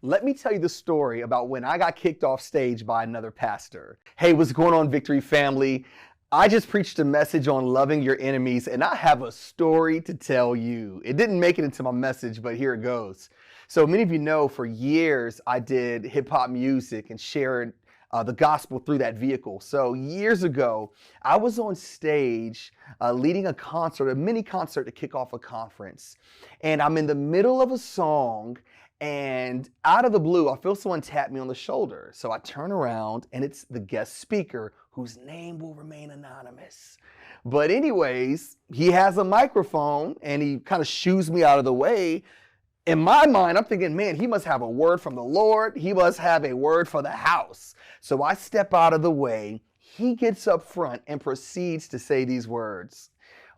Let me tell you the story about when I got kicked off stage by another pastor. Hey, what's going on, Victory family? I just preached a message on loving your enemies, and I have a story to tell you. It didn't make it into my message, but here it goes. So many of you know for years I did hip hop music and shared the gospel through that vehicle. So years ago, I was on stage leading a concert, a mini concert to kick off a conference. And I'm in the middle of a song, and out of the blue, I feel someone tap me on the shoulder. So I turn around, and it's the guest speaker, whose name will remain anonymous. But anyways, he has a microphone, and he kind of shoos me out of the way. In my mind, I'm thinking, man, he must have a word from the Lord. He must have a word for the house. So I step out of the way. He gets up front and proceeds to say these words.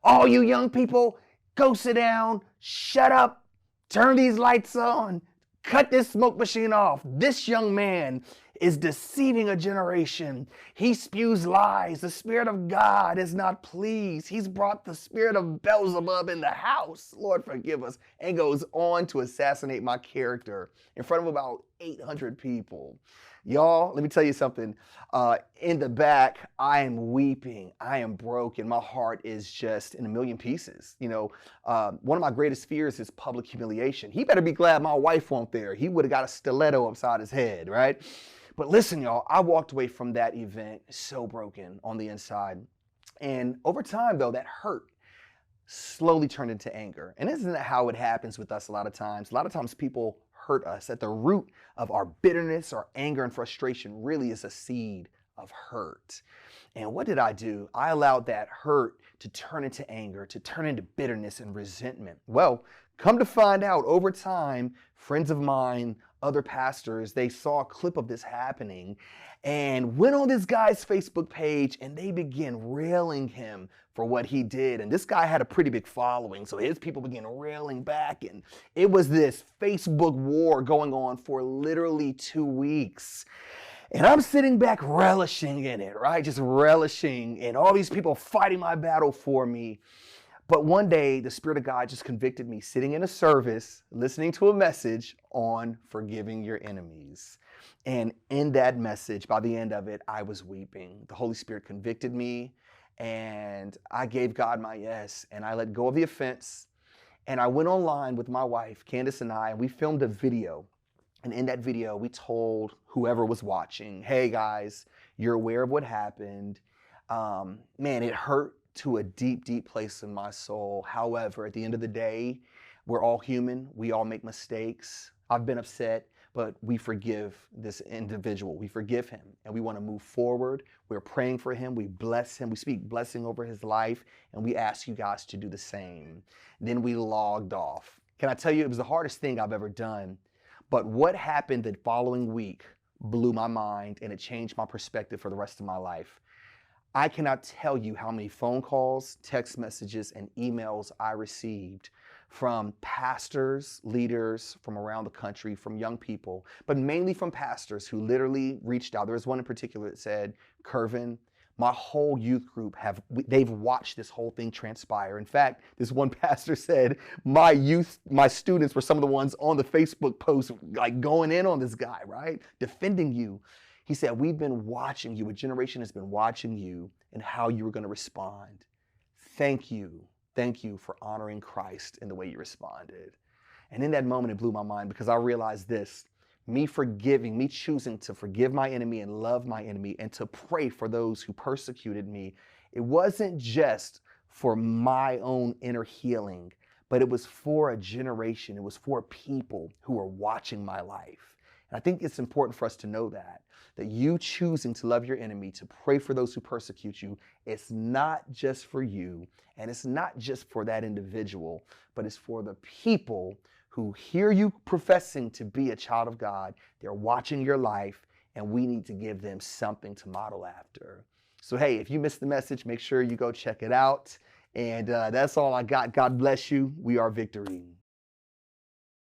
All you young people, go sit down, shut up, turn these lights on, cut this smoke machine off. This young man is deceiving a generation. He spews lies. The Spirit of God is not pleased. He's brought the spirit of Beelzebub in the house. Lord, forgive us. And goes on to assassinate my character in front of about 800 people. Y'all, let me tell you something. In the back, I am weeping. I am broken. My heart is just in a million pieces. You know, one of my greatest fears is public humiliation. He better be glad my wife won't there. He would have got a stiletto upside his head, right? But listen, y'all, I walked away from that event so broken on the inside. And over time, though, that hurt slowly turned into anger. And isn't that how it happens with us a lot of times? A lot of times people hurt us. At the root of our bitterness, our anger, and frustration really is a seed of hurt. And what did I do? I allowed that hurt to turn into anger, to turn into bitterness and resentment. Well, come to find out, over time, friends of mine, other pastors, they saw a clip of this happening and went on this guy's Facebook page, and they began railing him for what he did. And this guy had a pretty big following, so his people began railing back, and it was this Facebook war going on for literally 2 weeks. And I'm sitting back relishing in it, right? Just relishing, and all these people fighting my battle for me. But one day, the Spirit of God just convicted me sitting in a service, listening to a message on forgiving your enemies. And in that message, by the end of it, I was weeping. The Holy Spirit convicted me, and I gave God my yes, and I let go of the offense. And I went online with my wife, Candace, and we filmed a video. And in that video, we told whoever was watching, hey guys, you're aware of what happened. Man, it hurt to a deep, deep place in my soul. However, at the end of the day, we're all human. We all make mistakes. I've been upset, but we forgive this individual. We forgive him, and we want to move forward. We're praying for him. We bless him. We speak blessing over his life, and we ask you guys to do the same. Then we logged off. Can I tell you, it was the hardest thing I've ever done. But what happened the following week blew my mind, and it changed my perspective for the rest of my life. I cannot tell you how many phone calls, text messages, and emails I received from pastors, leaders from around the country, from young people, but mainly from pastors who literally reached out. There was one in particular that said, Curvin, my whole youth group, they've watched this whole thing transpire. In fact, this one pastor said, my students were some of the ones on the Facebook post, like going in on this guy, right? Defending you. He said, we've been watching you. A generation has been watching you and how you were going to respond. Thank you. Thank you for honoring Christ in the way you responded. And in that moment, it blew my mind, because I realized this. Me choosing to forgive my enemy and love my enemy and to pray for those who persecuted me, it wasn't just for my own inner healing, but it was for a generation. It was for people who were watching my life. And I think it's important for us to know that you choosing to love your enemy, to pray for those who persecute you, it's not just for you, and it's not just for that individual, but it's for the people who hear you professing to be a child of God. They're watching your life, and we need to give them something to model after. So hey, if you missed the message, make sure you go check it out. And that's all I got. God bless you. We are Victory.